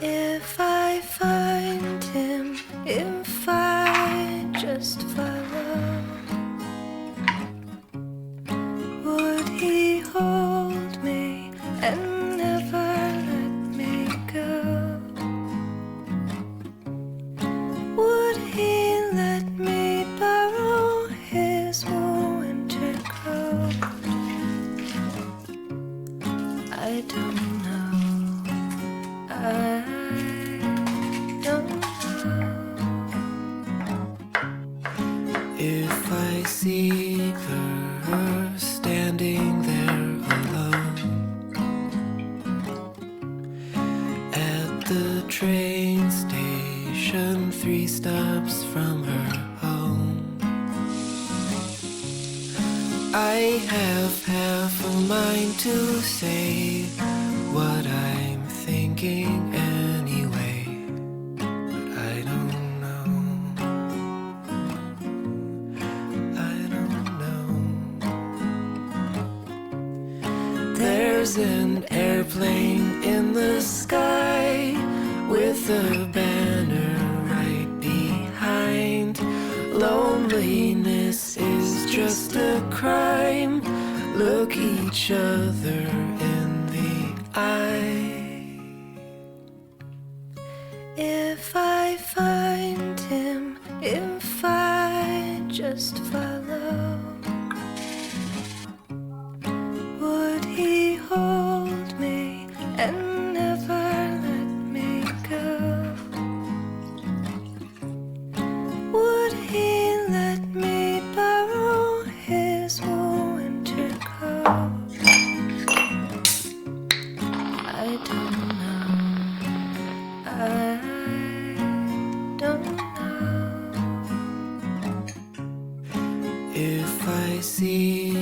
If I find him, if I just follow, would he hold me and never let me go? Would he let me borrow his winter coat? I don't know. I don't know. If I see her standing there alone at the train station, 3 stops from her home, I have half a mind to say what I'm thinking anyway, but I don't know. I don't know. There's an airplane in the sky with a banner right behind. Loneliness is just a crime. Look each other in the eye. If I find him, if I just follow, would he hold me and never let me go? Would he let me borrow his winter coat? I don't know. I don't know. If I see